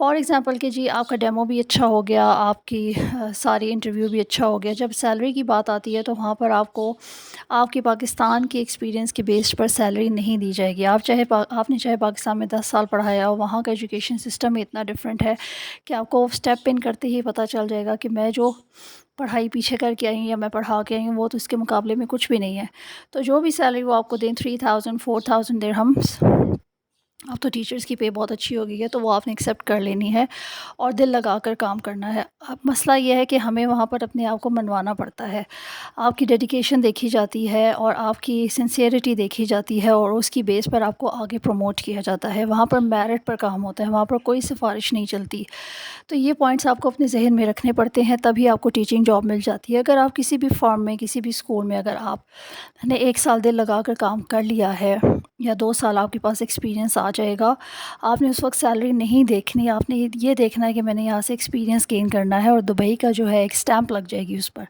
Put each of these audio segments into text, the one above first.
For example کہ جی آپ کا ڈیمو بھی اچھا ہو گیا، آپ کی ساری انٹرویو بھی اچھا ہو گیا، جب سیلری کی بات آتی ہے تو وہاں پر آپ کو آپ کے پاکستان کے ایکسپیرینس کے بیس پر سیلری نہیں دی جائے گی. آپ نے چاہے پاکستان میں 10 سال پڑھایا ہو، وہاں کا ایجوکیشن سسٹم اتنا ڈفرینٹ ہے کہ آپ کو اسٹیپ ان کرتے ہی پتہ چل جائے گا کہ میں جو پڑھائی پیچھے کر کے آئی ہوں یا میں پڑھا کے آئی ہوں وہ تو اس کے مقابلے میں کچھ بھی نہیں ہے. تو جو بھی سیلری وہ آپ کو دیں 3000 4000 درہمس، اب تو ٹیچرس کی پے بہت اچھی ہو گئی ہے تو وہ آپ نے ایکسیپٹ کر لینی ہے اور دل لگا کر کام کرنا ہے. اب مسئلہ یہ ہے کہ ہمیں وہاں پر اپنے آپ کو منوانا پڑتا ہے. آپ کی ڈیڈیکیشن دیکھی جاتی ہے اور آپ کی سنسیئرٹی دیکھی جاتی ہے اور اس کی بیس پر آپ کو آگے پروموٹ کیا جاتا ہے. وہاں پر میرٹ پر کام ہوتا ہے، وہاں پر کوئی سفارش نہیں چلتی. تو یہ پوائنٹس آپ کو اپنے ذہن میں رکھنے پڑتے ہیں، تبھی آپ کو ٹیچنگ جاب مل جاتی ہے. اگر آپ کسی بھی فارم میں، کسی بھی اسکول میں اگر آپ نے 1 سال دل لگا کر کام کر لیا ہے یا 2 سال آپ کے پاس ایکسپیرینس آ جائے گا، آپ نے اس وقت سیلری نہیں دیکھنی، آپ نے یہ دیکھنا ہے کہ میں نے یہاں سے ایکسپیرینس گین کرنا ہے اور دبئی کا جو ہے ایک اسٹیمپ لگ جائے گی اس پر.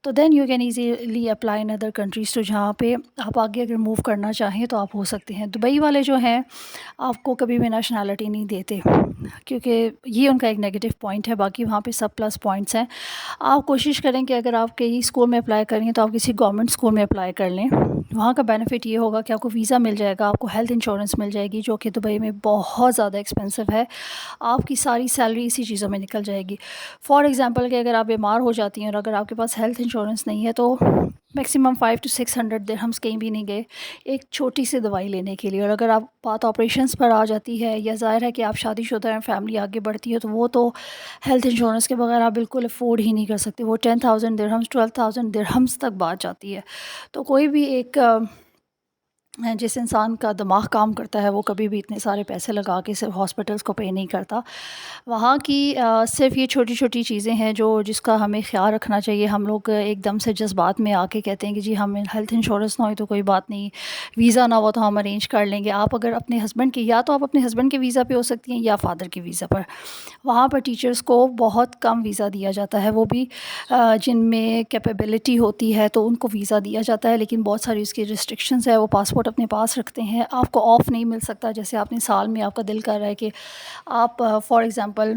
تو then you can easily apply in other countries, تو جہاں پہ آپ آگے اگر موو کرنا چاہیں تو آپ ہو سکتے ہیں. دبئی والے جو ہیں آپ کو کبھی بھی نیشنلٹی نہیں دیتے کیونکہ یہ ان کا ایک نیگیٹو پوائنٹ ہے، باقی وہاں پہ سب پلس پوائنٹس ہیں. آپ کوشش کریں کہ اگر آپ کہیں اسکول میں اپلائی کریں تو آپ کسی گورنمنٹ اسکول میں اپلائی کر لیں. وہاں کا بینیفٹ یہ ہوگا کہ آپ کو ویزا مل جائے گا، آپ کو ہیلتھ انشورنس مل جائے گی جو کہ دبئی میں بہت زیادہ ایکسپینسو ہے. آپ کی ساری سیلری اسی چیزوں میں نکل جائے گی. فار ایگزامپل کہ اگر آپ بیمار ہو جاتی ہیں اور اگر آپ کے پاس ہیلتھ انشورنس نہیں ہے تو میکسیمم 500 to 600 درہمس کہیں بھی نہیں گئے ایک چھوٹی سی دوائی لینے کے لیے. اور اگر آپ بات آپریشنس پر آ جاتی ہے یا ظاہر ہے کہ آپ شادی شدہ ہیں، فیملی آگے بڑھتی ہے، تو وہ تو ہیلتھ انشورنس کے بغیر آپ بالکل افورڈ ہی نہیں کر سکتے. وہ 10,000 درہمس 12,000 درہمس تک بات جاتی ہے. تو کوئی بھی ایک جس انسان کا دماغ کام کرتا ہے وہ کبھی بھی اتنے سارے پیسے لگا کے صرف ہاسپٹلس کو پے نہیں کرتا. وہاں کی صرف یہ چھوٹی چھوٹی چیزیں ہیں جس کا ہمیں خیال رکھنا چاہیے. ہم لوگ ایک دم سے جذبات میں آ کے کہتے ہیں کہ جی ہمیں ہیلتھ انشورنس نہ ہوئی تو کوئی بات نہیں، ویزا نہ ہو تو ہم ارینج کر لیں گے. آپ اگر اپنے ہسبینڈ کی، یا تو آپ اپنے ہسبینڈ کے ویزا پہ ہو سکتی ہیں یا فادر کے ویزا پر. وہاں پر ٹیچرس کو بہت کم ویزا دیا جاتا ہے، وہ بھی جن میں کیپیبلٹی ہوتی ہے تو ان کو ویزا دیا جاتا ہے، لیکن بہت ساری اس کی ریسٹرکشنز ہے. وہ پاسپورٹ اپنے پاس رکھتے ہیں، آپ کو آف نہیں مل سکتا. جیسے آپ نے سال میں آپ کا دل کر رہا ہے کہ آپ فار ایگزامپل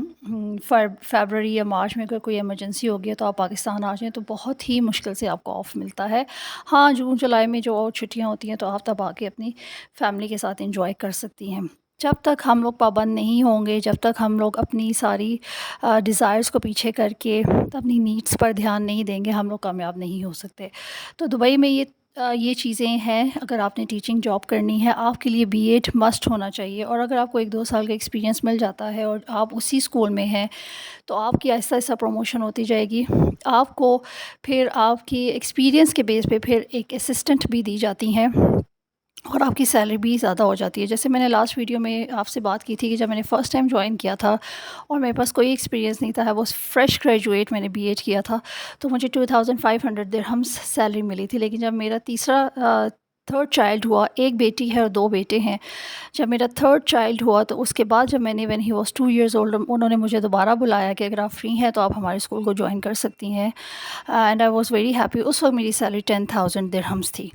فیبرری یا مارچ میں اگر کوئی ایمرجنسی ہوگی تو آپ پاکستان آ جائیں تو بہت ہی مشکل سے آپ کو آف ملتا ہے. ہاں جون جولائی میں جو اور چھٹیاں ہوتی ہیں تو آپ تب آ کے اپنی فیملی کے ساتھ انجوائے کر سکتی ہیں. جب تک ہم لوگ پابند نہیں ہوں گے، جب تک ہم لوگ اپنی ساری ڈیزائرز کو پیچھے کر کے اپنی نیڈس پر دھیان نہیں دیں گے، ہم لوگ کامیاب نہیں ہو سکتے. تو دبئی میں یہ چیزیں ہیں. اگر آپ نے ٹیچنگ جاب کرنی ہے آپ کے لیے BEd مسٹ ہونا چاہیے. اور اگر آپ کو 1-2 سال کا ایکسپیرینس مل جاتا ہے اور آپ اسی اسکول میں ہیں تو آپ کی آہستہ آہستہ پروموشن ہوتی جائے گی. آپ کو پھر آپ کی ایکسپیرینس کے بیس پہ پھر ایک اسسٹنٹ بھی دی جاتی ہیں اور آپ کی سیلری بھی زیادہ ہو جاتی ہے. جیسے میں نے لاسٹ ویڈیو میں آپ سے بات کی تھی کہ جب میں نے فرسٹ ٹائم جوائن کیا تھا اور میرے پاس کوئی ایکسپیرینس نہیں تھا، وہ فریش گریجویٹ، میں نے BEd کیا تھا، تو مجھے 2500 درہمس سیلری ملی تھی. لیکن جب میرا تھرڈ چائلڈ ہوا، ایک بیٹی ہے اور 2 بیٹے ہیں، جب میرا تھرڈ چائلڈ ہوا تو اس کے بعد جب میں نے when he was 2 years old انہوں نے مجھے دوبارہ بلایا کہ اگر آپ فری ہیں تو آپ ہمارے اسکول کو جوائن کر سکتی ہیں. And I was very happy. اس وقت میری سیلری 10,000 درہمس تھی.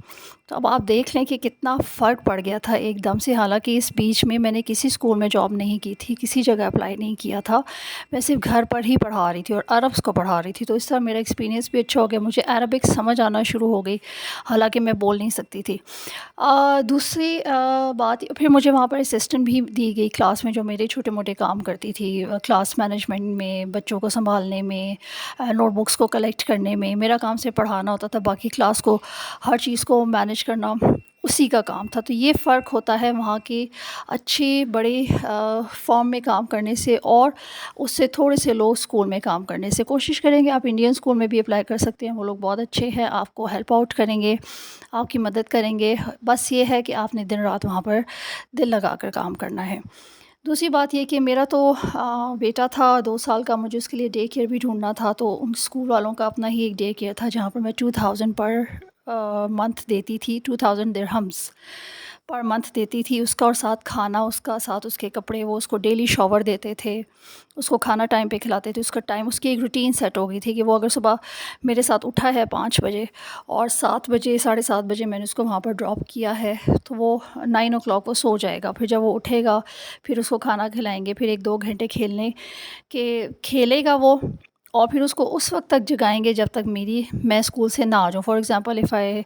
تو اب آپ دیکھ لیں کہ کتنا فرق پڑ گیا تھا ایک دم سے. حالانکہ اس بیچ میں نے کسی اسکول میں جاب نہیں کی تھی، کسی جگہ اپلائی نہیں کیا تھا، میں صرف گھر پر ہی پڑھا رہی تھی اور عربس کو پڑھا رہی تھی. تو اس طرح میرا ایکسپیرینس بھی اچھا ہو گیا، مجھے عربک سمجھ آنا شروع ہو گئی حالانکہ میں بول نہیں سکتی تھی. دوسری بات، پھر مجھے وہاں پر اسسٹنٹ بھی دی گئی کلاس میں جو میرے چھوٹے موٹے کام کرتی تھی، کلاس مینجمنٹ میں، بچوں کو سنبھالنے میں، نوٹ بکس کو کلیکٹ کرنے میں. میرا کام سے پڑھانا ہوتا تھا، باقی کلاس کو ہر چیز کو مینیج کرنا اسی کا کام تھا. تو یہ فرق ہوتا ہے وہاں کے اچھے بڑے فارم میں کام کرنے سے اور اس سے تھوڑے سے لو اسکول میں کام کرنے سے. کوشش کریں گے آپ انڈین اسکول میں بھی اپلائی کر سکتے ہیں، وہ لوگ بہت اچھے ہیں، آپ کو ہیلپ آؤٹ کریں گے، آپ کی مدد کریں گے. بس یہ ہے کہ آپ نے دن رات وہاں پر دل لگا کر کام کرنا ہے. دوسری بات یہ کہ میرا تو بیٹا تھا 2 سال کا، مجھے اس کے لیے ڈے کیئر بھی ڈھونڈنا تھا. تو ان اسکول والوں کا اپنا ہی ایک ڈے کیئر تھا جہاں پر میں 2000 پر منتھ دیتی تھی، 2000 درہمس پر منتھ دیتی تھی اس کا، اور ساتھ کھانا اس کا، ساتھ اس کے کپڑے، وہ اس کو ڈیلی شاور دیتے تھے، اس کو کھانا ٹائم پہ کھلاتے تھے، اس کا ٹائم، اس کی ایک روٹین سیٹ ہو گئی تھی کہ وہ اگر صبح میرے ساتھ اٹھا ہے 5 بجے اور 7 بجے 7:30 بجے میں نے اس کو وہاں پر ڈراپ کیا ہے، تو وہ 9 o'clock وہ سو جائے گا. پھر جب وہ اٹھے گا پھر اس کو کھانا کھلائیں گے، پھر 1-2 گھنٹے کھیلے گا وہ، اور پھر اس کو اس وقت تک جگائیں گے جب تک میں اسکول سے نہ آ جاؤں. For example if I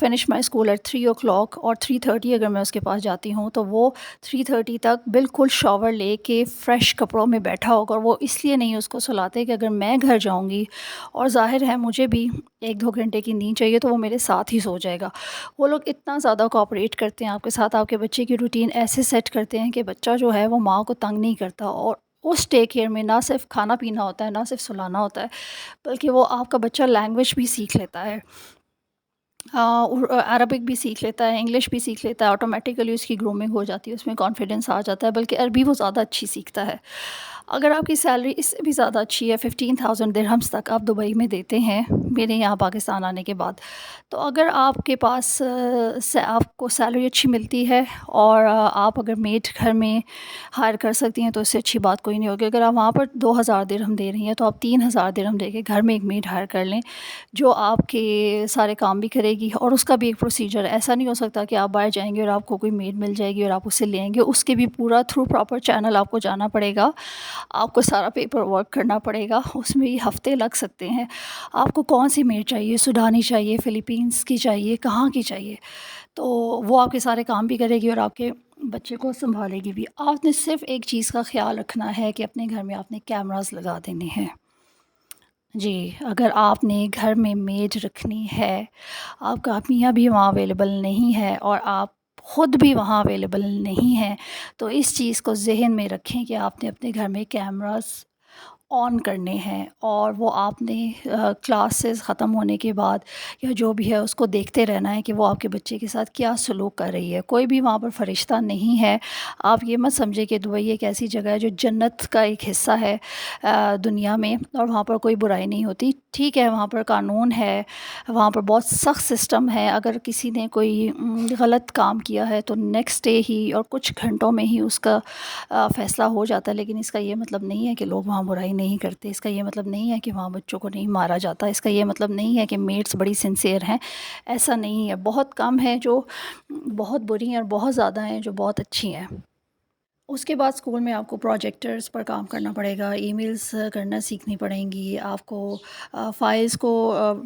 finish my school at 3 o'clock اور 3:30 اگر میں اس کے پاس جاتی ہوں تو وہ 3:30 تک بالکل شاور لے کے فریش کپڑوں میں بیٹھا ہوگا. اور وہ اس لیے نہیں اس کو سلاتے کہ اگر میں گھر جاؤں گی اور ظاہر ہے مجھے بھی 1-2 گھنٹے کی نیند چاہیے تو وہ میرے ساتھ ہی سو جائے گا. وہ لوگ اتنا زیادہ کوآپریٹ کرتے ہیں آپ کے ساتھ، آپ کے بچے کی روٹین ایسے سیٹ کرتے ہیں کہ بچہ جو ہے وہ ماں کو تنگ نہیں کرتا، اور اس ٹیک کیئر میں نہ صرف کھانا پینا ہوتا ہے، نہ صرف سلانا ہوتا ہے، بلکہ وہ آپ کا بچہ لینگویج بھی سیکھ لیتا ہے، عربک بھی سیکھ لیتا ہے، انگلش بھی سیکھ لیتا ہے، آٹومیٹیکلی اس کی گرومنگ ہو جاتی ہے، اس میں کانفیڈنس آ جاتا ہے، بلکہ عربی وہ زیادہ اچھی سیکھتا ہے. اگر آپ کی سیلری اس سے بھی زیادہ اچھی ہے، 15,000 درہمس تک آپ دبئی میں دیتے ہیں میرے یہاں پاکستان آنے کے بعد، تو اگر آپ کے پاس آپ کو سیلری اچھی ملتی ہے اور آپ اگر میڈ گھر میں ہائر کر سکتی ہیں تو اس سے اچھی بات کوئی نہیں ہوگی. اگر آپ وہاں پر 2,000 درہم دے رہی ہیں تو آپ 3,000 درہم دے کے گھر میں ایک میڈ ہائر کر لیں جو آپ کے سارے کام بھی کرے گی. اور اس کا بھی ایک پروسیجر ہے، ایسا نہیں ہو سکتا کہ آپ باہر جائیں گے اور آپ کو کوئی میڈ مل جائے گی اور آپ اسے لیں گے، اس کے بھی پورا تھرو پراپر چینل آپ کو جانا پڑے گا، آپ کو سارا پیپر ورک کرنا پڑے گا، اس میں بھی ہفتے لگ سکتے ہیں. آپ کو کون سی میڈ چاہیے، سوڈانی چاہیے، فلیپینس کی چاہیے، کہاں کی چاہیے، تو وہ آپ کے سارے کام بھی کرے گی اور آپ کے بچے کو سنبھالے گی بھی. آپ نے صرف ایک چیز کا خیال رکھنا ہے کہ اپنے گھر میں آپ نے کیمراز لگا دینے ہیں. جی، اگر آپ نے گھر میں میڈ رکھنی ہے، آپ کا میاں بھی وہاں اویلیبل نہیں ہے اور آپ خود بھی وہاں اویلیبل نہیں ہیں، تو اس چیز کو ذہن میں رکھیں کہ آپ نے اپنے گھر میں کیمراز آن کرنے ہیں، اور وہ آپ نے کلاسز ختم ہونے کے بعد یا جو بھی ہے اس کو دیکھتے رہنا ہے کہ وہ آپ کے بچے کے ساتھ کیا سلوک کر رہی ہے. کوئی بھی وہاں پر فرشتہ نہیں ہے. آپ یہ مت سمجھے کہ دبئی ایک ایسی جگہ ہے جو جنت کا ایک حصہ ہے دنیا میں، اور وہاں پر کوئی برائی نہیں ہوتی. ٹھیک ہے، وہاں پر قانون ہے، وہاں پر بہت سخت سسٹم ہے، اگر کسی نے کوئی غلط کام کیا ہے تو نیکسٹ ڈے ہی اور کچھ گھنٹوں میں ہی اس کا فیصلہ ہو جاتا ہے. لیکن اس کا یہ مطلب نہیں ہے کہ لوگ وہاں برائی نہیں کرتے، اس کا یہ مطلب نہیں ہے کہ وہاں بچوں کو نہیں مارا جاتا، اس کا یہ مطلب نہیں ہے کہ میڈس بڑی سنسیئر ہیں، ایسا نہیں ہے. بہت کم ہیں جو بہت بری ہیں اور بہت زیادہ ہیں جو بہت اچھی ہیں. اس کے بعد اسکول میں آپ کو پروجیکٹرز پر کام کرنا پڑے گا، ای میلز کرنا سیکھنی پڑیں گی، آپ کو فائلز کو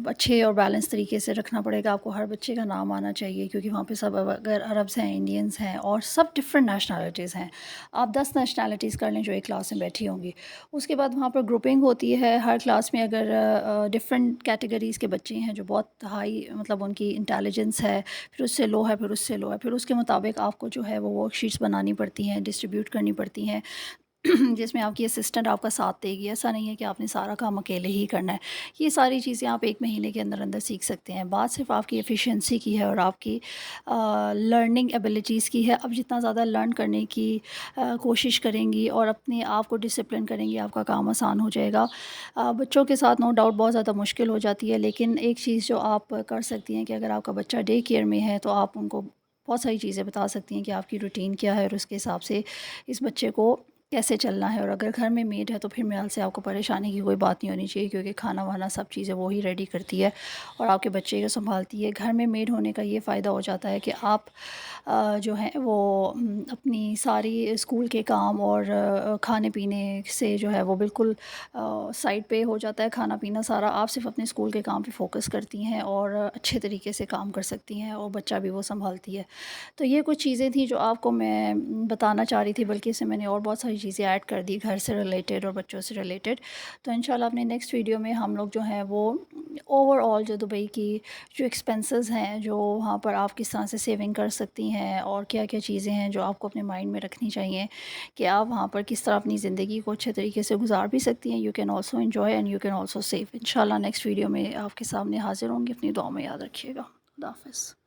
اچھے اور بیلنس طریقے سے رکھنا پڑے گا. آپ کو ہر بچے کا نام آنا چاہیے کیونکہ وہاں پہ سب اگر عربس ہیں، انڈینز ہیں اور سب ڈفرینٹ نیشنلٹیز ہیں. آپ 10 نیشنلٹیز کر لیں جو ایک کلاس میں بیٹھی ہوں گی. اس کے بعد وہاں پر گروپنگ ہوتی ہے ہر کلاس میں. اگر ڈفرینٹ کیٹیگریز کے بچے ہیں جو بہت ہائی مطلب ان کی انٹیلیجنس ہے، پھر اس سے لو ہے، پھر اس سے لو ہے، پھر اس کے مطابق آپ کو جو ہے وہ ورک شیٹس بنانی پڑتی ہیں، ڈسٹریبیوٹ کرنی پڑتی ہیں جس میں آپ کی اسسٹنٹ آپ کا ساتھ دے گی. ایسا نہیں ہے کہ آپ نے سارا کام اکیلے ہی کرنا ہے. یہ ساری چیزیں آپ 1 مہینے کے اندر اندر سیکھ سکتے ہیں. بات صرف آپ کی ایفیشنسی کی ہے اور آپ کی لرننگ ایبیلٹیز کی ہے. اب جتنا زیادہ لرن کرنے کی کوشش کریں گی اور اپنے آپ کو ڈسپلن کریں گی، آپ کا کام آسان ہو جائے گا. بچوں کے ساتھ نو ڈاؤٹ بہت زیادہ مشکل ہو جاتی ہے، لیکن ایک چیز جو آپ کر سکتی ہیں کہ اگر آپ کا بچہ ڈے کیئر میں ہے تو آپ ان کو بہت ساری چیزیں بتا سکتی ہیں کہ آپ کی روٹین کیا ہے اور اس کے حساب سے اس بچے کو کیسے چلنا ہے. اور اگر گھر میں میڈ ہے تو پھر میرے خیال سے آپ کو پریشانی کی کوئی بات نہیں ہونی چاہیے کیونکہ کھانا وانا سب چیزیں وہی ریڈی کرتی ہے اور آپ کے بچے کو سنبھالتی ہے. گھر میں میڈ ہونے کا یہ فائدہ ہو جاتا ہے کہ آپ جو ہیں وہ اپنی ساری اسکول کے کام اور کھانے پینے سے جو ہے وہ بالکل سائڈ پہ ہو جاتا ہے. کھانا پینا سارا آپ صرف اپنے اسکول کے کام پہ فوکس کرتی ہیں اور اچھے طریقے سے کام کر سکتی ہیں اور بچہ بھی وہ سنبھالتی ہے. تو یہ کچھ چیزیں تھیں جو آپ کو میں بتانا چاہ رہی تھی، بلکہ اس سے میں نے اور بہت ساری چیزیں ایڈ کر دی گھر سے ریلیٹڈ اور بچوں سے ریلیٹڈ. تو انشاءاللہ اپنے نیکسٹ ویڈیو میں ہم لوگ جو ہیں وہ اوور آل جو دبئی کی جو ایکسپینسز ہیں، جو وہاں پر آپ کس طرح سے سیونگ کر سکتی ہیں اور کیا کیا چیزیں ہیں جو آپ کو اپنے مائنڈ میں رکھنی چاہیے کہ آپ وہاں پر کس طرح اپنی زندگی کو اچھے طریقے سے گزار بھی سکتی ہیں. You can also enjoy and you can also save. انشاءاللہ نیکسٹ ویڈیو میں آپ کے سامنے حاضر ہوں گی. اپنی دعاؤں میں یاد رکھیے گا. خدا حافظ.